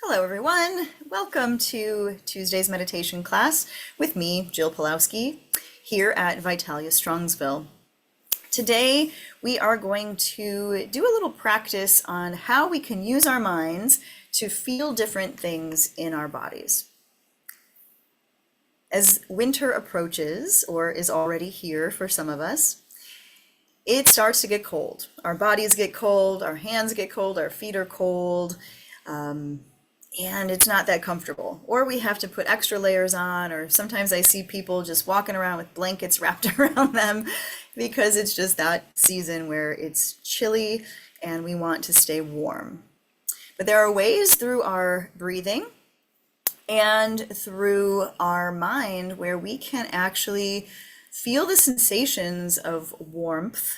Hello, everyone. Welcome to Tuesday's meditation class with me, Jill Pulowski, here at Vitalia Strongsville. Today, we are going to do a little practice on how we can use our minds to feel different things in our bodies. As winter approaches, or is already here for some of us, it starts to get cold. Our bodies get cold, our hands get cold, our feet are cold. And it's not that comfortable. Or we have to put extra layers on, or sometimes I see people just walking around with blankets wrapped around them because it's just that season where it's chilly and we want to stay warm. But there are ways through our breathing and through our mind where we can actually feel the sensations of warmth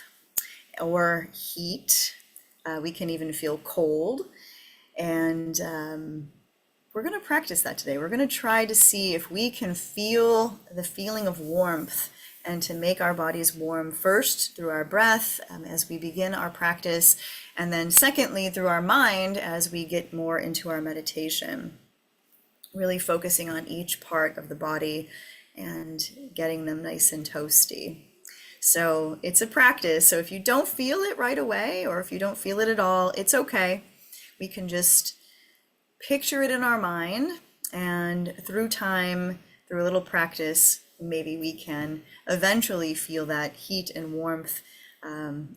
or heat. We can even feel cold. And we're going to practice that today. We're going to try to see if we can feel the feeling of warmth and to make our bodies warm first through our breath as we begin our practice, and then secondly through our mind as we get more into our meditation, really focusing on each part of the body and getting them nice and toasty. So it's a practice. So if you don't feel it right away, or if you don't feel it at all, it's okay. We can just picture it in our mind, and through time, through a little practice, maybe we can eventually feel that heat and warmth,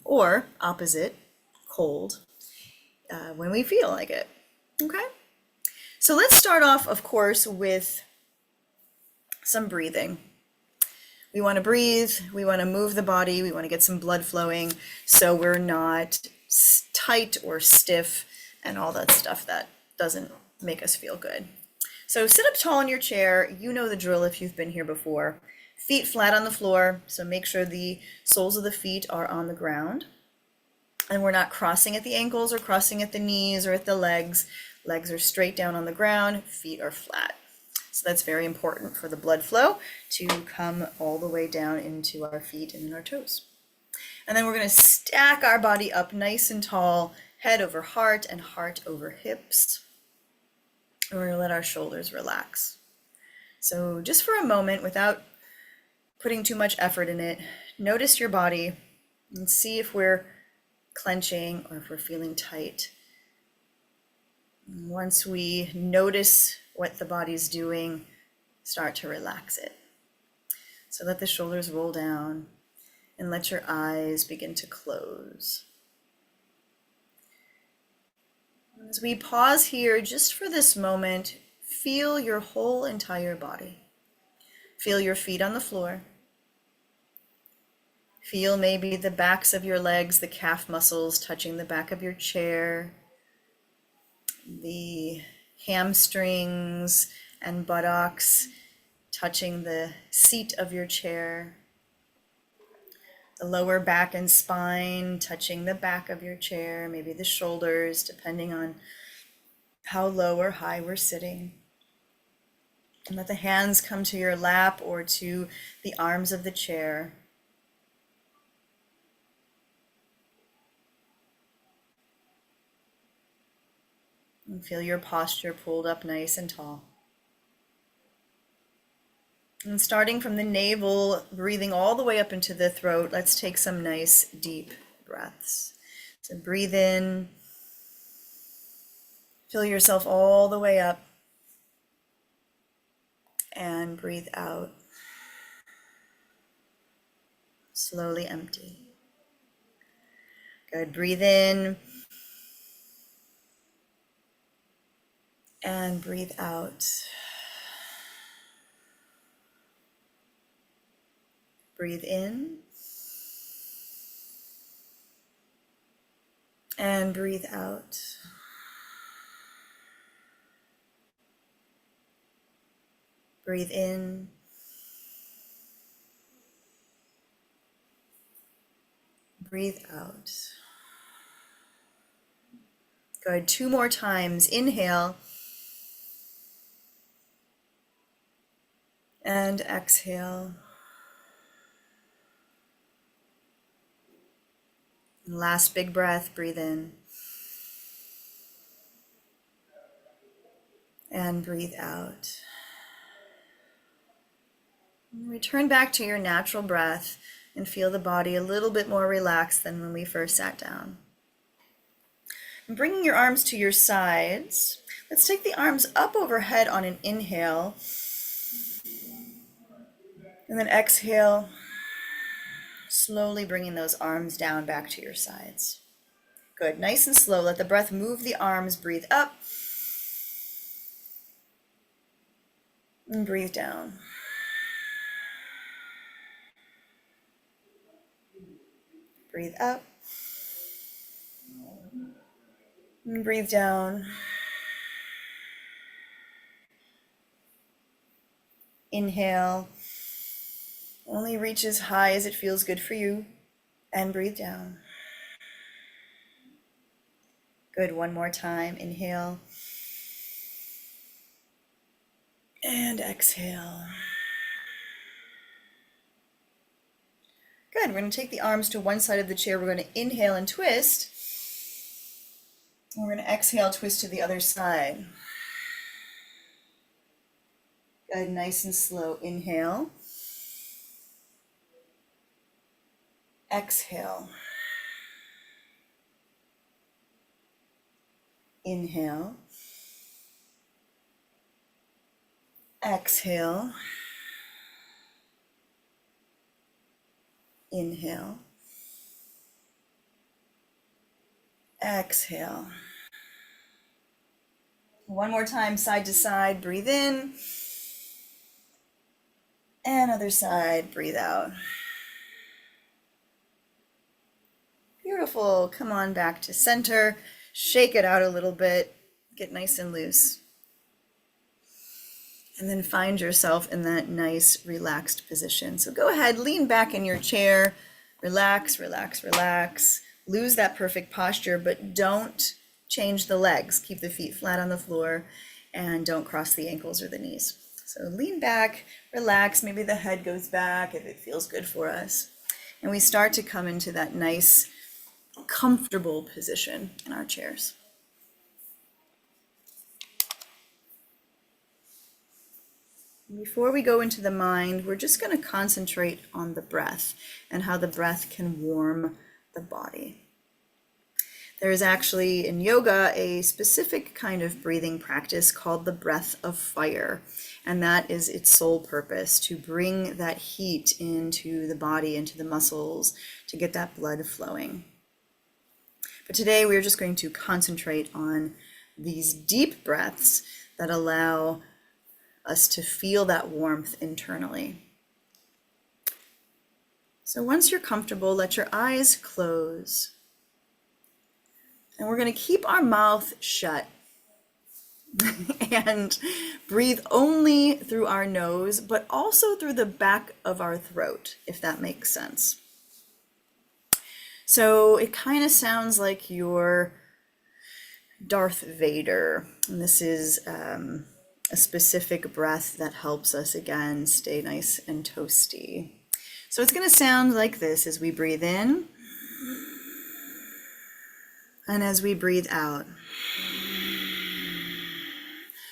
or opposite, cold, when we feel like it. Okay? So let's start off, of course, with some breathing. We want to breathe, we want to move the body, we want to get some blood flowing so we're not tight or stiff and all that stuff that doesn't make us feel good. So sit up tall in your chair. You know the drill if you've been here before. Feet flat on the floor, so make sure the soles of the feet are on the ground. And we're not crossing at the ankles or crossing at the knees or at the legs. Legs are straight down on the ground, feet are flat. So that's very important for the blood flow to come all the way down into our feet and in our toes. And then we're going to stack our body up nice and tall, head over heart and heart over hips. And we're going to let our shoulders relax. So just for a moment, without putting too much effort in it, notice your body and see if we're clenching or if we're feeling tight. Once we notice what the body's doing, start to relax it. So let the shoulders roll down and let your eyes begin to close. As we pause here just for this moment, feel your whole entire body. Feel your feet on the floor. Feel maybe the backs of your legs, the calf muscles touching the back of your chair, the hamstrings and buttocks touching the seat of your chair, the lower back and spine touching the back of your chair, maybe the shoulders, depending on how low or high we're sitting. And let the hands come to your lap or to the arms of the chair. And feel your posture pulled up nice and tall. And starting from the navel, breathing all the way up into the throat, let's take some nice deep breaths. So breathe in, fill yourself all the way up, and breathe out. Slowly empty. Good. Breathe in and breathe out. Breathe in and breathe out. Breathe in breathe out. Good. 2 more times. Inhale and exhale. And last big breath. Breathe in and breathe out. Return back to your natural breath and feel the body a little bit more relaxed than when we first sat down. And bringing your arms to your sides, let's take the arms up overhead on an inhale, and then exhale, slowly bringing those arms down back to your sides. Good, nice and slow. Let the breath move the arms, breathe up, and breathe down. Breathe up, and breathe down. Inhale, only reach as high as it feels good for you, and breathe down. Good, one more time. Inhale, and exhale. Good, we're going to take the arms to one side of the chair. We're going to inhale and twist. And we're going to exhale, twist to the other side. Good, nice and slow. Inhale. Exhale. Inhale. Exhale. Inhale. Exhale. One more time, side to side. Breathe in. And other side, breathe out. Beautiful. Come on back to center. Shake it out a little bit. Get nice and loose. And then find yourself in that nice, relaxed position. So go ahead, lean back in your chair. Relax, relax, relax. Lose that perfect posture, but don't change the legs. Keep the feet flat on the floor and don't cross the ankles or the knees. So lean back, relax. Maybe the head goes back if it feels good for us. And we start to come into that nice, comfortable position in our chairs. Before we go into the mind, we're just going to concentrate on the breath and how the breath can warm the body. There is actually in yoga a specific kind of breathing practice called the breath of fire, and that is its sole purpose, to bring that heat into the body, into the muscles, to get that blood flowing. But today we're just going to concentrate on these deep breaths that allow us to feel that warmth internally. So once you're comfortable, let your eyes close. And we're going to keep our mouth shut and breathe only through our nose, but also through the back of our throat, if that makes sense. So it kind of sounds like you're Darth Vader. And this is a specific breath that helps us, again, stay nice and toasty. So it's going to sound like this as we breathe in and as we breathe out.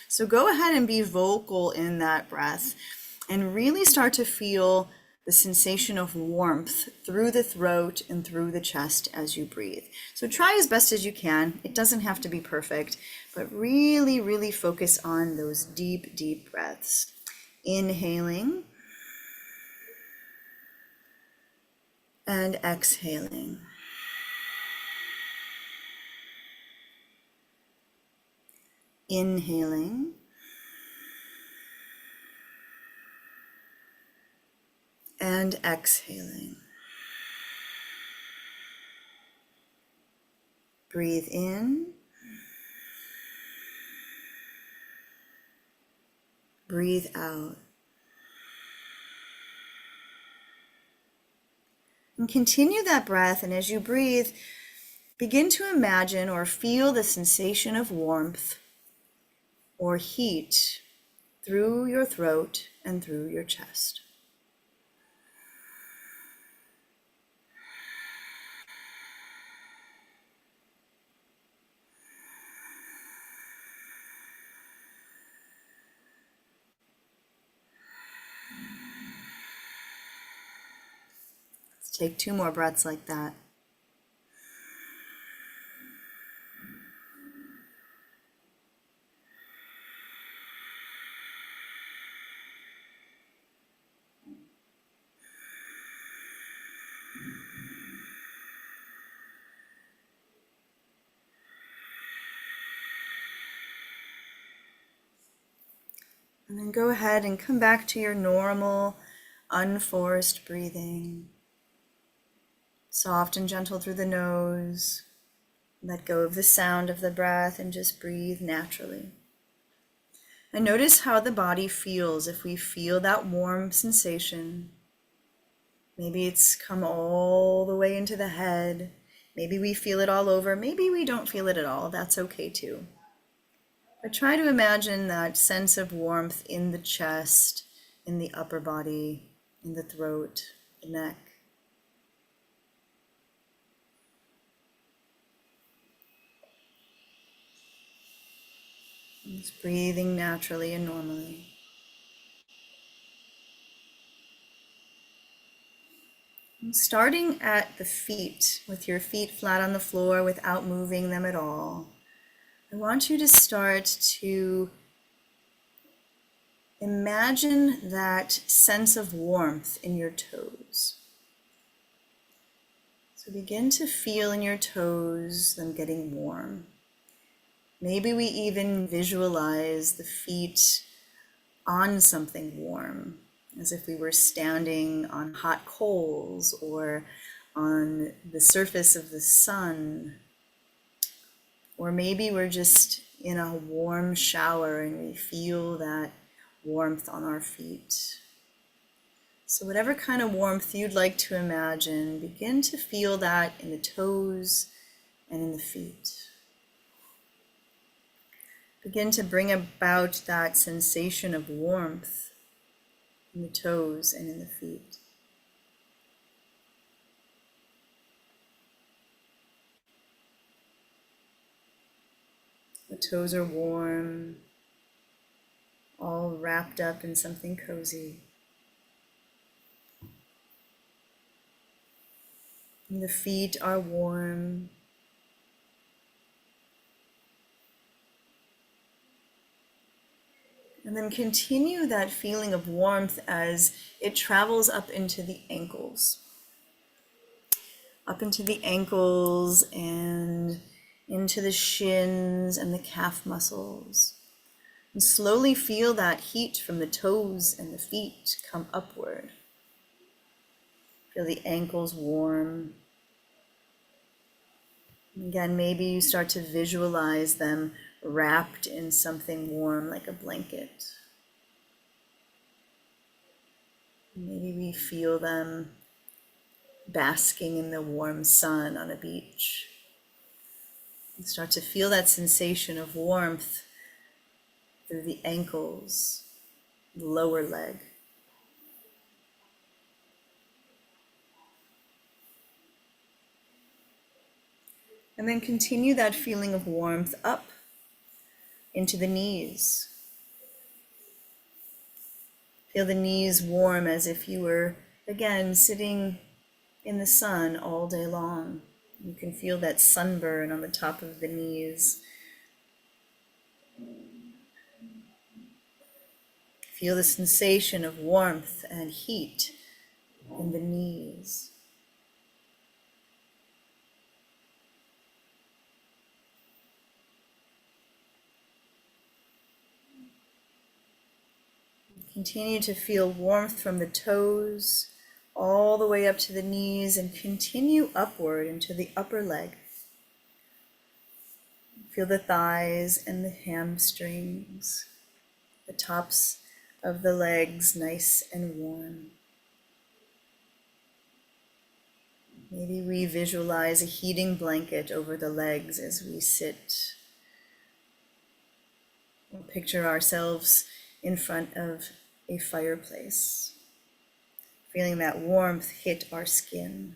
So go ahead and be vocal in that breath and really start to feel the sensation of warmth through the throat and through the chest as you breathe. So try as best as you can. It doesn't have to be perfect, but really, really focus on those deep, deep breaths. Inhaling and exhaling. Inhaling and exhaling. Breathe in. Breathe out. And continue that breath, and as you breathe, begin to imagine or feel the sensation of warmth or heat through your throat and through your chest. Take 2 more breaths like that. And then go ahead and come back to your normal, unforced breathing. Soft and gentle through the nose. Let go of the sound of the breath and just breathe naturally. And notice how the body feels if we feel that warm sensation. Maybe it's come all the way into the head. Maybe we feel it all over. Maybe we don't feel it at all. That's okay too. But try to imagine that sense of warmth in the chest, in the upper body, in the throat, the neck. Just breathing naturally and normally. And starting at the feet, with your feet flat on the floor without moving them at all, I want you to start to imagine that sense of warmth in your toes. So begin to feel in your toes them getting warm. Maybe we even visualize the feet on something warm, as if we were standing on hot coals or on the surface of the sun. Or maybe we're just in a warm shower and we feel that warmth on our feet. So whatever kind of warmth you'd like to imagine, begin to feel that in the toes and in the feet. Begin to bring about that sensation of warmth in the toes and in the feet. The toes are warm, all wrapped up in something cozy. And the feet are warm. And then continue that feeling of warmth as it travels up into the ankles. Up into the ankles and into the shins and the calf muscles. And slowly feel that heat from the toes and the feet come upward. Feel the ankles warm. Again, maybe you start to visualize them wrapped in something warm like a blanket. Maybe we feel them basking in the warm sun on a beach. And start to feel that sensation of warmth through the ankles, the lower leg. And then continue that feeling of warmth up into the knees. Feel the knees warm as if you were, again, sitting in the sun all day long. You can feel that sunburn on the top of the knees. Feel the sensation of warmth and heat in the knees. Continue to feel warmth from the toes all the way up to the knees and continue upward into the upper leg. Feel the thighs and the hamstrings, the tops of the legs nice and warm. Maybe we visualize a heating blanket over the legs as we sit. We'll picture ourselves in front of a fireplace, feeling that warmth hit our skin.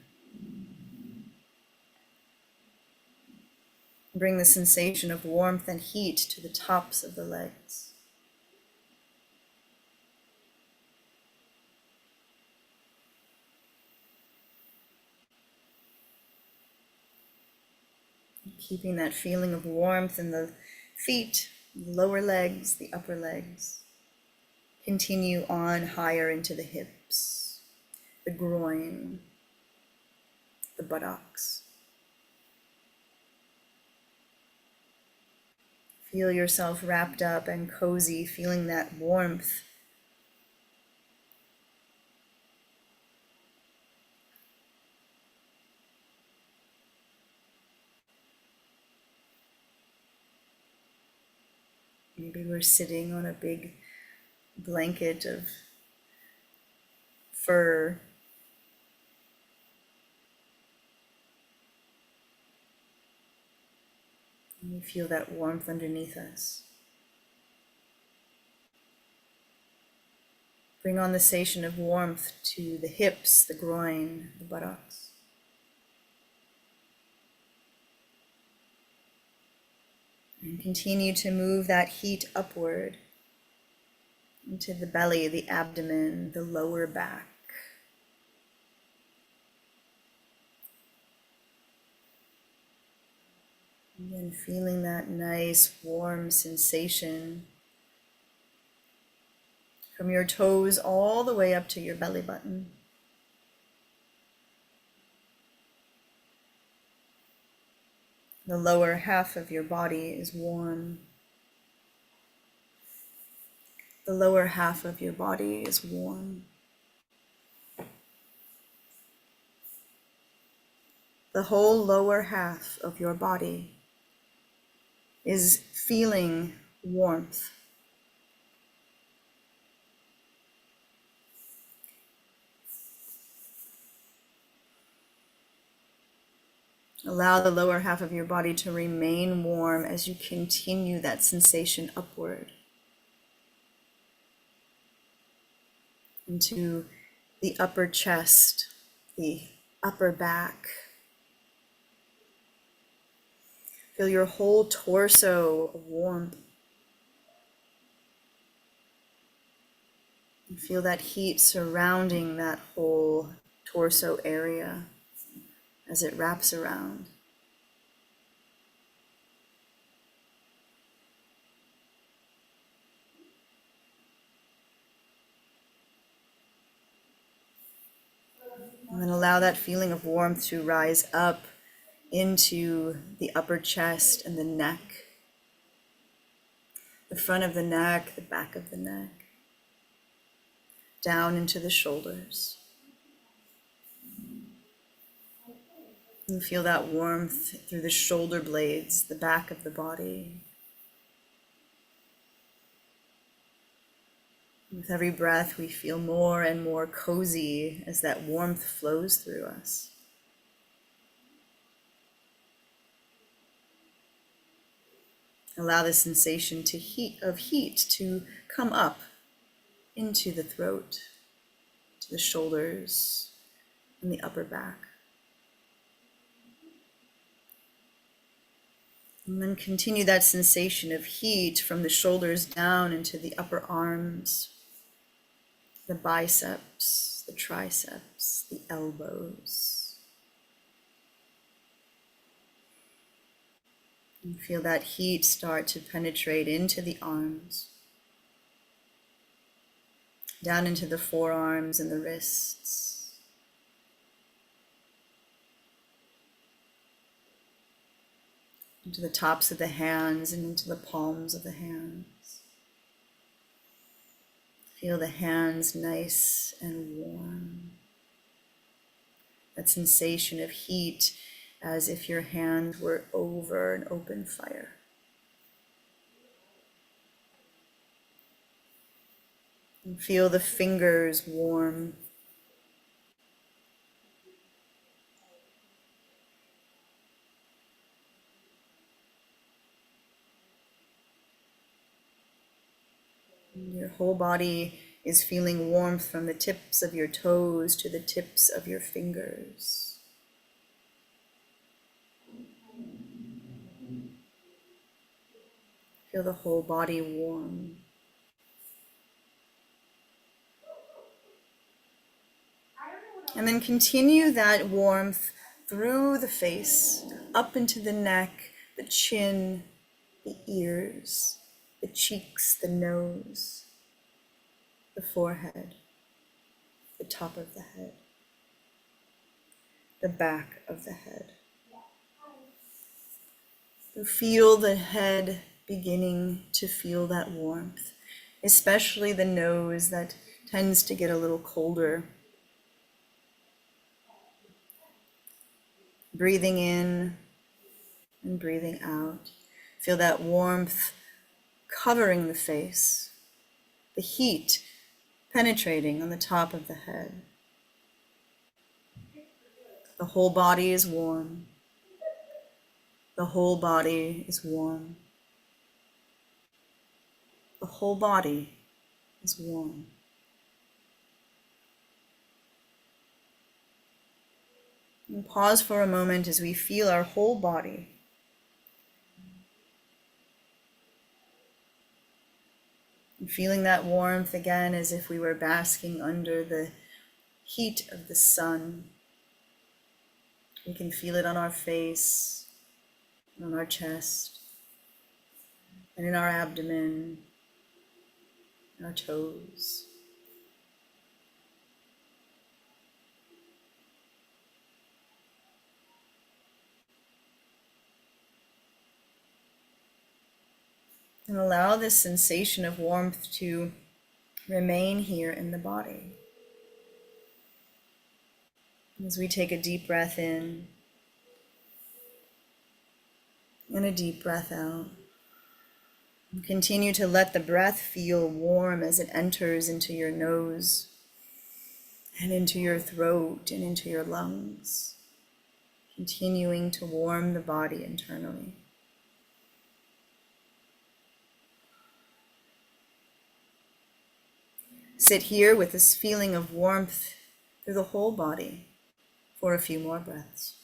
Bring the sensation of warmth and heat to the tops of the legs. Keeping that feeling of warmth in the feet, the lower legs, the upper legs. Continue on higher into the hips, the groin, the buttocks. Feel yourself wrapped up and cozy, feeling that warmth. Maybe we're sitting on a big blanket of fur. And we feel that warmth underneath us. Bring on the sensation of warmth to the hips, the groin, the buttocks. And continue to move that heat upward into the belly, the abdomen, the lower back. And then feeling that nice warm sensation from your toes all the way up to your belly button. The lower half of your body is warm. The lower half of your body is warm. The whole lower half of your body is feeling warmth. Allow the lower half of your body to remain warm as you continue that sensation upward into the upper chest, the upper back. Feel your whole torso warm. And feel that heat surrounding that whole torso area as it wraps around. And then allow that feeling of warmth to rise up into the upper chest and the neck, the front of the neck, the back of the neck, down into the shoulders. And feel that warmth through the shoulder blades, the back of the body. With every breath, we feel more and more cozy as that warmth flows through us. Allow the sensation of heat to come up into the throat, to the shoulders, and the upper back. And then continue that sensation of heat from the shoulders down into the upper arms, the biceps, the triceps, the elbows. And feel that heat start to penetrate into the arms, down into the forearms and the wrists. Into the tops of the hands and into the palms of the hands. Feel the hands nice and warm. That sensation of heat as if your hands were over an open fire. And feel the fingers warm. Your whole body is feeling warmth from the tips of your toes to the tips of your fingers. Feel the whole body warm. And then continue that warmth through the face, up into the neck, the chin, the ears, the cheeks, the nose, the forehead, the top of the head, the back of the head. You feel the head beginning to feel that warmth, especially the nose that tends to get a little colder. Breathing in and breathing out. Feel that warmth covering the face, the heat penetrating on the top of the head. The whole body is warm. The whole body is warm. The whole body is warm. And pause for a moment as we feel our whole body. And feeling that warmth again as if we were basking under the heat of the sun. We can feel it on our face, on our chest, and in our abdomen, our toes. And allow this sensation of warmth to remain here in the body. As we take a deep breath in and a deep breath out. And continue to let the breath feel warm as it enters into your nose and into your throat and into your lungs. Continuing to warm the body internally. Sit here with this feeling of warmth through the whole body for a few more breaths.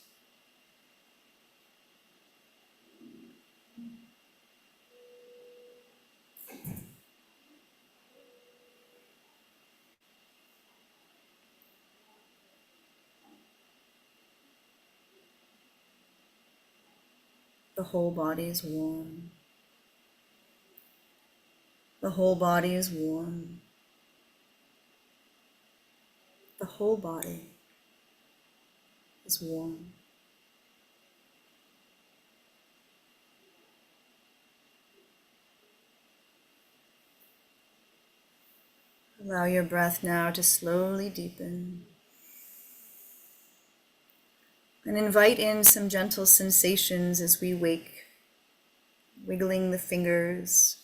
The whole body is warm. The whole body is warm. The whole body is warm. Allow your breath now to slowly deepen. And invite in some gentle sensations as we wake, wiggling the fingers,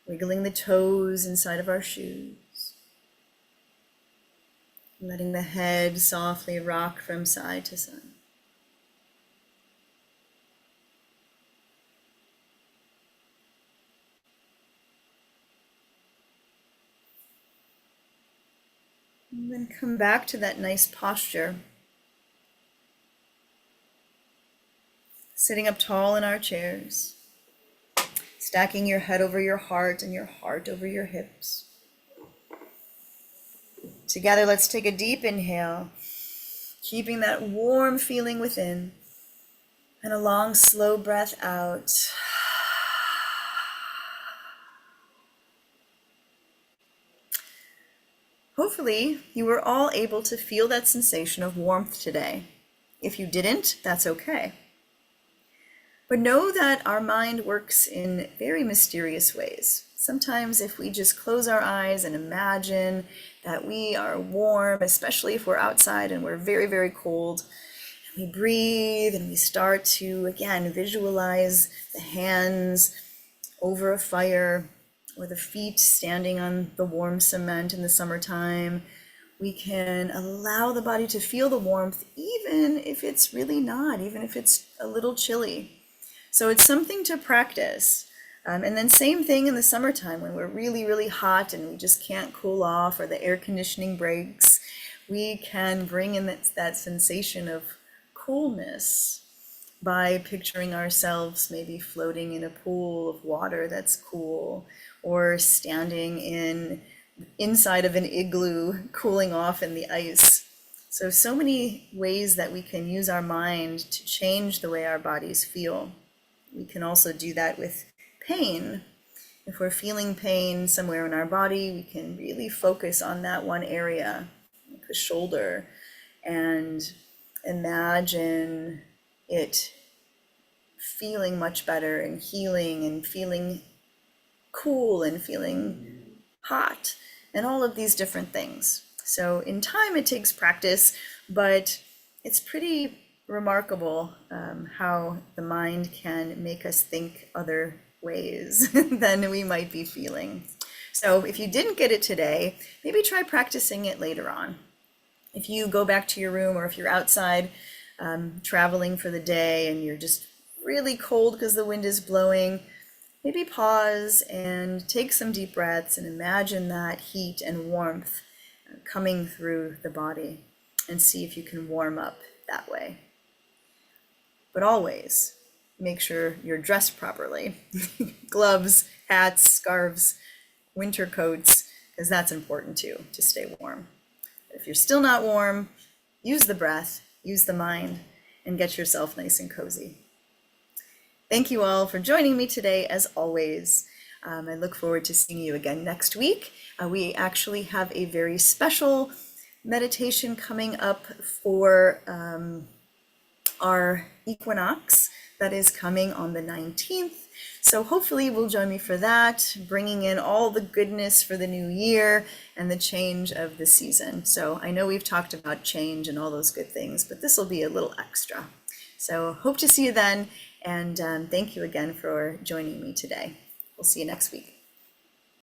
wiggling the toes inside of our shoes. Letting the head softly rock from side to side. And then come back to that nice posture. Sitting up tall in our chairs. Stacking your head over your heart and your heart over your hips. Together, let's take a deep inhale, keeping that warm feeling within, and a long, slow breath out. Hopefully, you were all able to feel that sensation of warmth today. If you didn't, that's okay. But know that our mind works in very mysterious ways. Sometimes if we just close our eyes and imagine that we are warm, especially if we're outside and we're very, very cold, and we breathe and we start to, again, visualize the hands over a fire or the feet standing on the warm cement in the summertime, we can allow the body to feel the warmth even if it's really not, even if it's a little chilly. So it's something to practice. And then same thing in the summertime when we're really, really hot and we just can't cool off or the air conditioning breaks, we can bring in that sensation of coolness by picturing ourselves maybe floating in a pool of water that's cool, or standing inside of an igloo cooling off in the ice. So many ways that we can use our mind to change the way our bodies feel. We can also do that with pain. If we're feeling pain somewhere in our body, we can really focus on that one area, like the shoulder, and imagine it feeling much better and healing and feeling cool and feeling hot and all of these different things. So in time it takes practice, but it's pretty remarkable how the mind can make us think other ways than we might be feeling. So if you didn't get it today, maybe try practicing it later on. If you go back to your room, or if you're outside traveling for the day and you're just really cold because the wind is blowing, maybe pause and take some deep breaths and imagine that heat and warmth coming through the body, and see if you can warm up that way. But always make sure you're dressed properly. Gloves, hats, scarves, winter coats, because that's important too, to stay warm. If you're still not warm, use the breath, use the mind, and get yourself nice and cozy. Thank you all for joining me today, as always. I look forward to seeing you again next week. We actually have a very special meditation coming up for our equinox that is coming on the 19th. So hopefully you'll join me for that, bringing in all the goodness for the new year and the change of the season. So I know we've talked about change and all those good things, but this will be a little extra. So hope to see you then, and thank you again for joining me today. We'll see you next week.